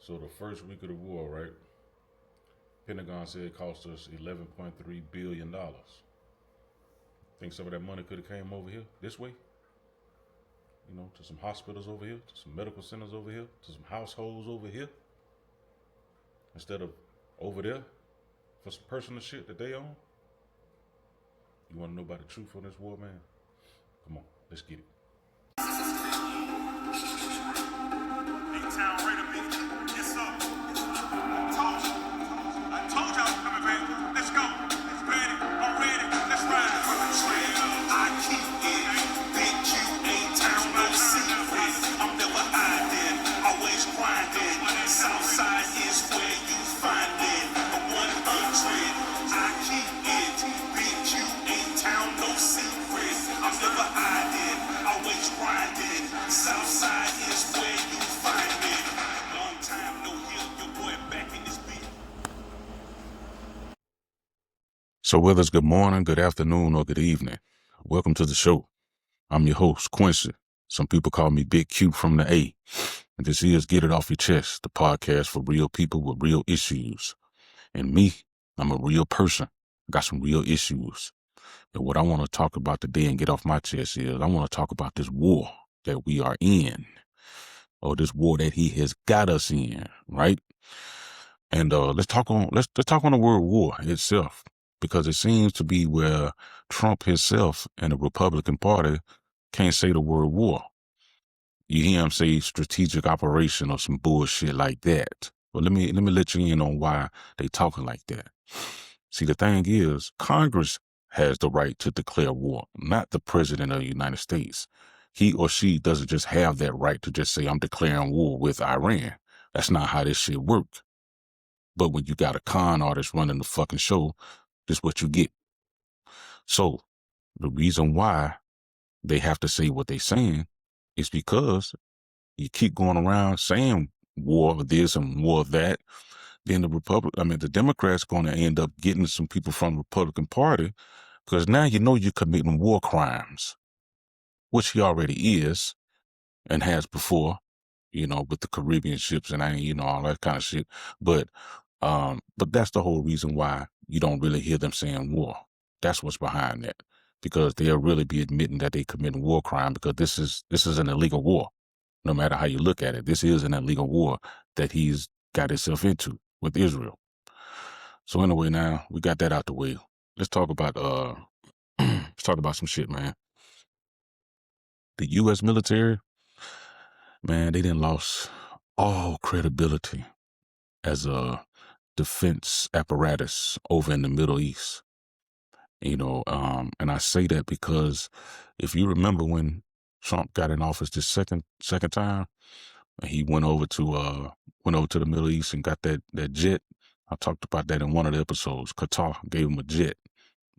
So the first week of the war, right? Pentagon said it cost us $11.3 billion. Think some of that money could have came over here this way, to some hospitals over here, to some medical centers over here, to some households over here, instead of over there for some personal shit that they own. You want to know about the truth on this war, man? Come on, let's get it. Town, wait a minute. Yes, sir. I told y'all I'm coming back. Let's go. Ready. I'm ready. Let's ride. I keep it. Big Q ain't town, no secret. I'm never hiding. Always grinding. Southside is where you find it. A 100. I keep it. Big Q ain't town, no secret. I'm never hiding. Always grinding. Southside is where you find it. Long time no hear your boy back in this beat. So whether it's good morning, good afternoon, or good evening, welcome to the show. I'm your host, Quincy. Some people call me Big Q from the A. And this is Get It Off Your Chest, the podcast for real people with real issues. And me, I'm a real person. I got some real issues. And what I want to talk about today and get off my chest is I want to talk about this war that we are in, or this war that he has got us in, right? And let's talk on the word war itself, because it seems to be where Trump himself and the Republican Party can't say the word war. You hear him say strategic operation or some bullshit like that. But let me let you in on why they talking like that. See, the thing is, Congress has the right to declare war, not the president of the United States. He or she doesn't just have that right to just say, I'm declaring war with Iran. That's not how this shit works. But when you got a con artist running the fucking show, this is what you get. So the reason why they have to say what they're saying is because you keep going around saying war this and war that, then the Democrats going to end up getting some people from the Republican Party, because now you're committing war crimes, which he already is and has before, with the Caribbean ships and all that kind of shit. But that's the whole reason why you don't really hear them saying war. That's what's behind that, because they'll really be admitting that they committing war crime, because this is an illegal war. No matter how you look at it, this is an illegal war that he's got himself into with Israel. So anyway, now we got that out the way. Let's talk about some shit, man. The U.S. military, man, they done lost all credibility as a defense apparatus over in the Middle East. And I say that because if you remember when Trump got in office this second time, he went over to the Middle East and got that jet. I talked about that in one of the episodes. Qatar gave him a jet,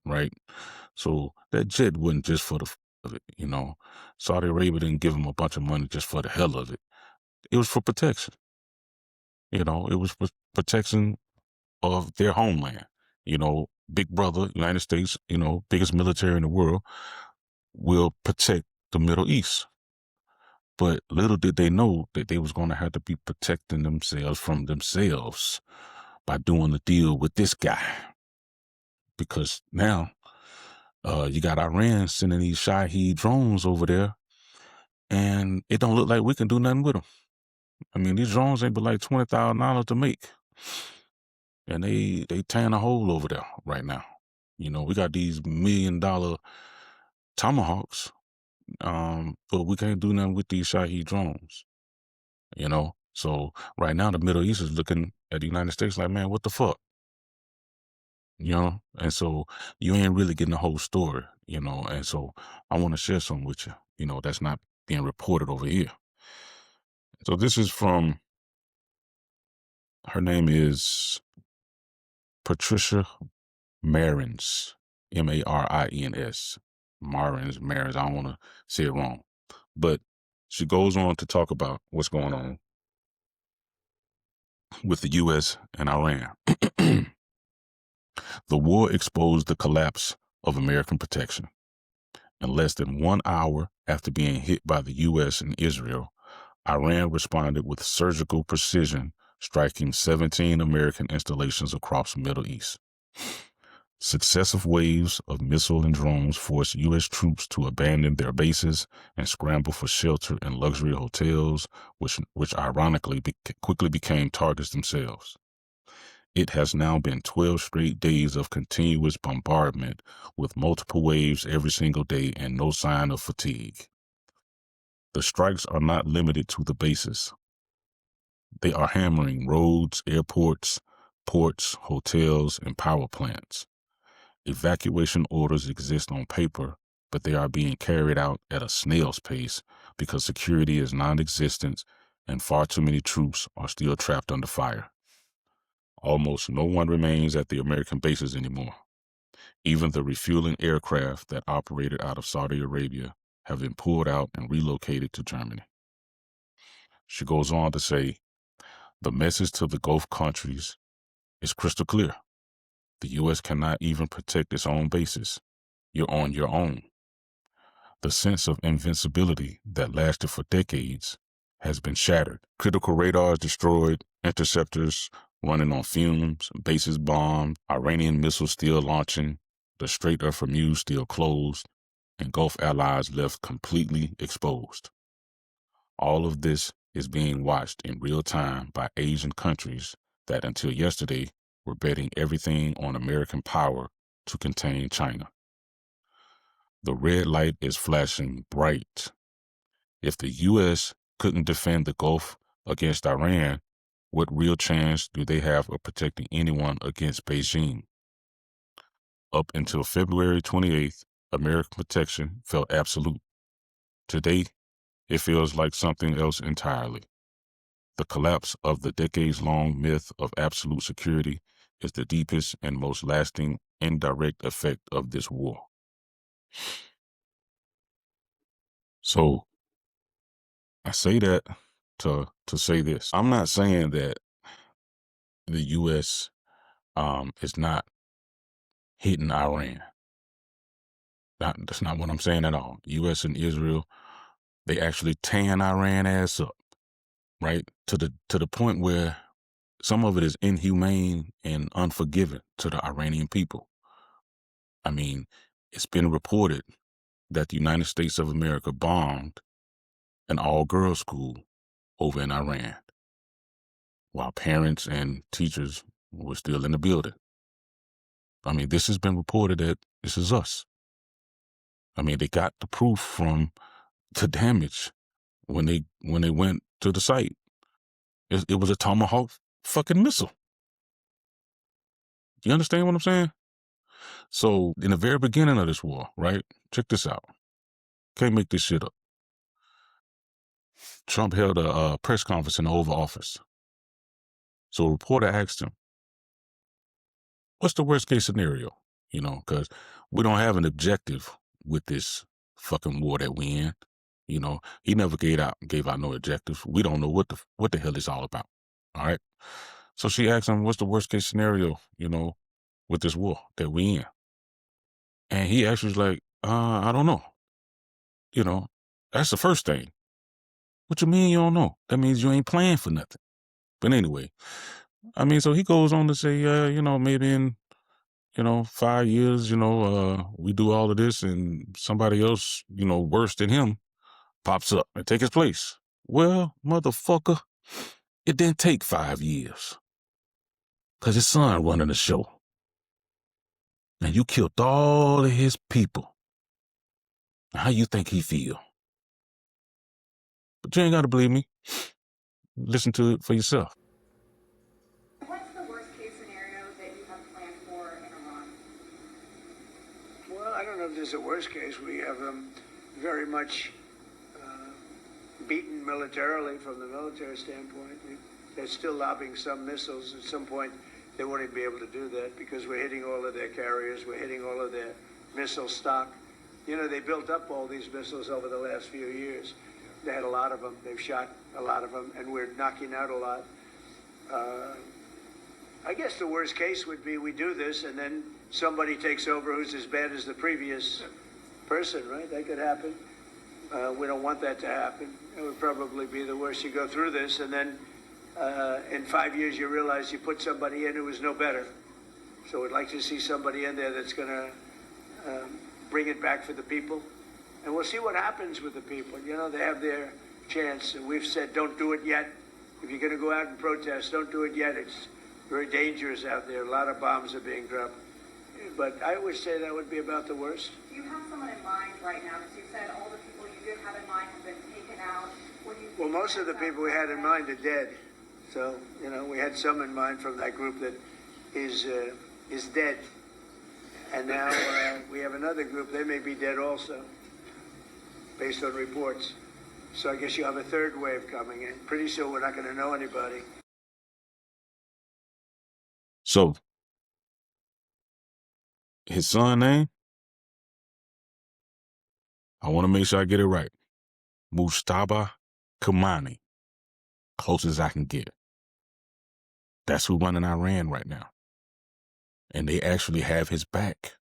right? So that jet wasn't just for the of it, Saudi Arabia didn't give him a bunch of money just for the hell of it. It was for protection. It was for protection of their homeland. Big brother, United States, biggest military in the world, will protect the Middle East. But little did they know that they was going to have to be protecting themselves from themselves by doing the deal with this guy. Because now you got Iran sending these Shahed drones over there, and it don't look like we can do nothing with them. I mean, these drones ain't but like $20,000 to make. And they tearing a hole over there right now. We got these $1 million Tomahawks, but we can't do nothing with these Shahed drones. So right now the Middle East is looking at the United States like, man, what the fuck? And so you ain't really getting the whole story, and so I want to share something with you, that's not being reported over here. So this is from, her name is Patricia Marins, Marins. Marins, I don't want to say it wrong. But she goes on to talk about what's going on with the U.S. and Iran. The war exposed the collapse of American protection. In less than 1 hour after being hit by the U.S. and Israel, Iran responded with surgical precision striking 17 American installations across the Middle East. Successive waves of missile and drones forced U.S. troops to abandon their bases and scramble for shelter in luxury hotels, which ironically quickly became targets themselves. It has now been 12 straight days of continuous bombardment with multiple waves every single day and no sign of fatigue. The strikes are not limited to the bases. They are hammering roads, airports, ports, hotels, and power plants. Evacuation orders exist on paper, but they are being carried out at a snail's pace because security is non-existent and far too many troops are still trapped under fire. Almost no one remains at the American bases anymore. Even the refueling aircraft that operated out of Saudi Arabia have been pulled out and relocated to Germany. She goes on to say, the message to the Gulf countries is crystal clear. The U.S. cannot even protect its own bases. You're on your own. The sense of invincibility that lasted for decades has been shattered. Critical radars destroyed, interceptors running on fumes, bases bombed, Iranian missiles still launching, the Strait of Hormuz still closed, and Gulf allies left completely exposed. All of this is being watched in real time by Asian countries that until yesterday were betting everything on American power to contain China. The red light is flashing bright. If the U.S. couldn't defend the Gulf against Iran, what real chance do they have of protecting anyone against Beijing? Up until February 28th, American protection felt absolute. Today, it feels like something else entirely. The collapse of the decades-long myth of absolute security is the deepest and most lasting indirect effect of this war. So, I say that to say this. I'm not saying that the U.S. Is not hitting Iran. That's not what I'm saying at all. The U.S. and Israel, they actually tearing Iran ass up, right? To the point where some of it is inhumane and unforgiving to the Iranian people. I mean, it's been reported that the United States of America bombed an all-girls school over in Iran while parents and teachers were still in the building. I mean, this has been reported that this is us. I mean, they got the proof from the damage when they went to the site. It was a Tomahawk fucking missile. You understand what I'm saying? So in the very beginning of this war, right? Check this out. Can't make this shit up. Trump held a press conference in the Oval Office. So a reporter asked him, what's the worst case scenario? You know, because we don't have an objective with this fucking war that we in. You know, he never gave out no objectives. We don't know what the hell it's all about. All right. So she asked him, what's the worst case scenario, you know, with this war that we in? And he actually was like, I don't know. You know, that's the first thing. What you mean you don't know? That means you ain't playing for nothing. But anyway, I mean, so he goes on to say, you know, maybe in, 5 years, we do all of this and somebody else, worse than him pops up and take his place. Well, motherfucker, it didn't take 5 years. Because his son running the show. And you killed all of his people. How you think he feel? But you ain't got to believe me. Listen to it for yourself. What's the worst case scenario that you have planned for in Iran? Well, I don't know if there's a worst case. We have them very much beaten militarily from the military standpoint. They're still lobbing some missiles. At some point, they won't even be able to do that because we're hitting all of their carriers. We're hitting all of their missile stock. You know, they built up all these missiles over the last few years. They had a lot of them. They've shot a lot of them, and we're knocking out a lot. I guess the worst case would be we do this, and then somebody takes over who's as bad as the previous person, right? That could happen. We don't want that to happen. It would probably be the worst. You go through this, and then in 5 years you realize you put somebody in who was no better. So we'd like to see somebody in there that's going to bring it back for the people. And we'll see what happens with the people. You know, they have their chance. And we've said, don't do it yet. If you're going to go out and protest, don't do it yet. It's very dangerous out there. A lot of bombs are being dropped. But I would say that would be about the worst. Do you have someone in mind right now? Because you said all the people you did have in mind have been taken out. What do you think? Well, most of the people we had in mind are dead. So, you know, we had some in mind from that group that is dead. And now we have another group. They may be dead also, based on reports. So I guess you have a third wave coming in. Pretty soon we're not going to know anybody. So, his son name, I want to make sure I get it right. Mustafa Kamani. Close as I can get. That's who running Iran right now. And they actually have his back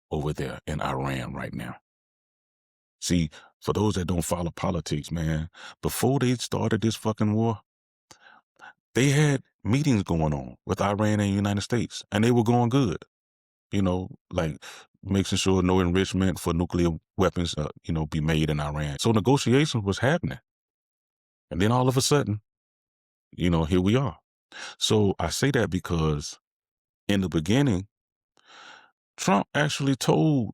over there in Iran right now. See, for those that don't follow politics, man, before they started this fucking war, they had meetings going on with Iran and the United States, and they were going good. You know, like making sure no enrichment for nuclear weapons, be made in Iran. So negotiations was happening. And then all of a sudden, here we are. So I say that because in the beginning, Trump actually told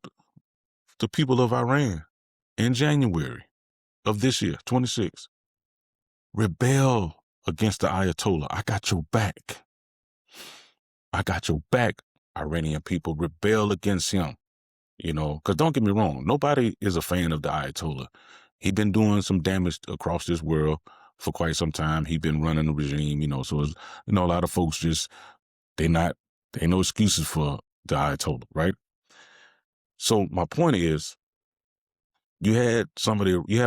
the people of Iran in January of this year, 26, rebel against the Ayatollah. I got your back. I got your back, Iranian people. Rebel against him. Because don't get me wrong, nobody is a fan of the Ayatollah. He been doing some damage across this world for quite some time. He been running the regime, so it's, a lot of folks just, they ain't no excuses for the Ayatollah, right? So my point is, you had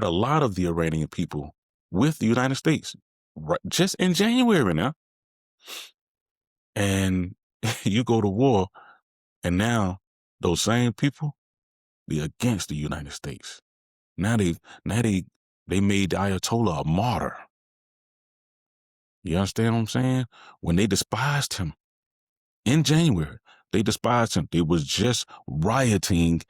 a lot of the Iranian people with the United States, right, just in January now. And you go to war, and now those same people, they're against the United States. Now they made the Ayatollah a martyr. You understand what I'm saying? When they despised him in January, they despised him. They was just rioting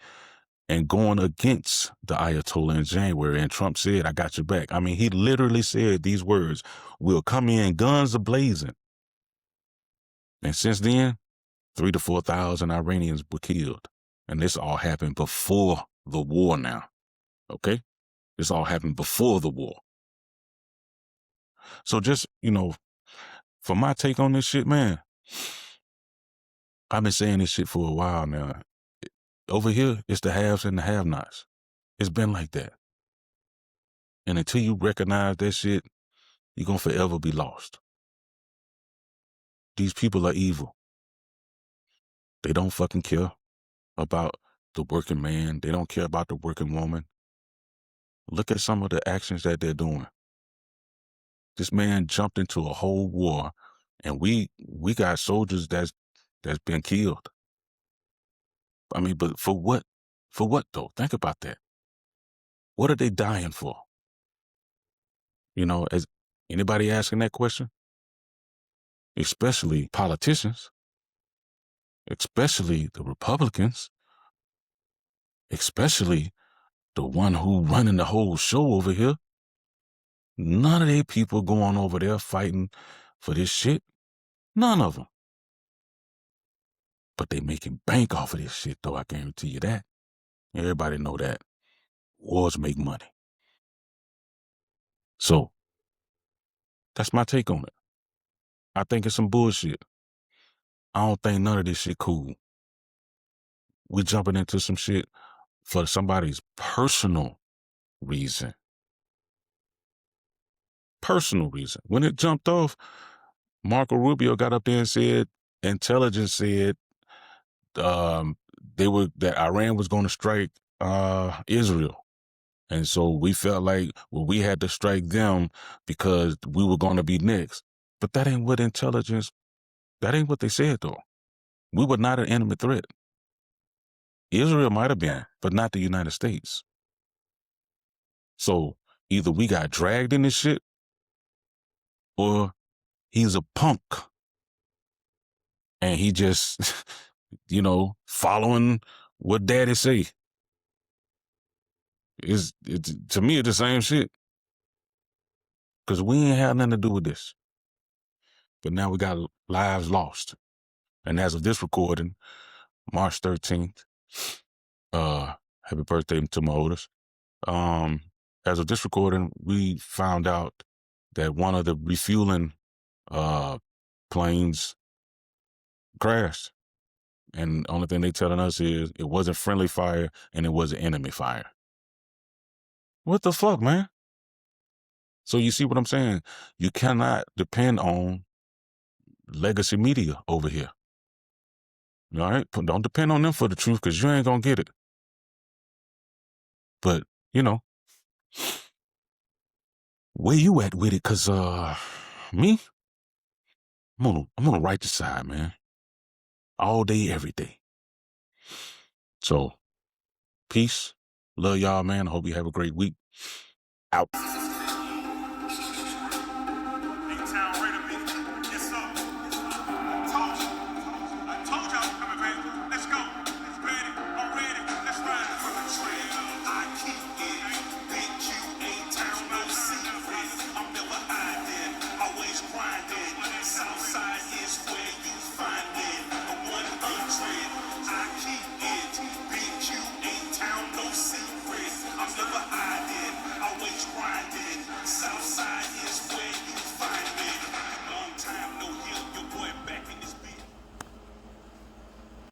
and going against the Ayatollah in January. And Trump said, I got your back. I mean, he literally said these words, we'll come in guns a-blazing. And since then, 3,000 to 4,000 Iranians were killed. And this all happened before the war now. Okay? This all happened before the war. So just, for my take on this shit, man, I've been saying this shit for a while now. Over here, it's the haves and the have-nots. It's been like that. And until you recognize that shit, you're going to forever be lost. These people are evil. They don't fucking care about the working man. They don't care about the working woman. Look at some of the actions that they're doing. This man jumped into a whole war, and we got soldiers that's been killed. I mean, but for what? For what, though? Think about that. What are they dying for? As anybody asking that question? Especially politicians, especially the Republicans, especially the one who running the whole show over here. None of they people going over there fighting for this shit. None of them. But they making bank off of this shit, though, I guarantee you that. Everybody know that. Wars make money. So, that's my take on it. I think it's some bullshit. I don't think none of this shit cool. We jumping into some shit for somebody's personal reason. Personal reason. When it jumped off, Marco Rubio got up there and said, intelligence said that Iran was going to strike Israel. And so we felt like, we had to strike them because we were going to be next. But that ain't what they said, though. We were not an enemy threat. Israel might have been, but not the United States. So either we got dragged in this shit, or He's a punk. And he just, following what daddy say. It's to me, it's the same shit. Because we ain't had nothing to do with this. But now we got lives lost. And as of this recording, March 13th, happy birthday to my oldest. As of this recording, we found out that one of the refueling planes crashed. And the only thing they telling us is it wasn't friendly fire and it wasn't enemy fire. What the fuck, man? So you see what I'm saying? You cannot depend on legacy media over here. All right? Don't depend on them for the truth because you ain't going to get it. But, where you at with it? Because, me, I'm on the righteous side, man. All day, every day. So, peace. Love y'all, man. I hope you have a great week. Out.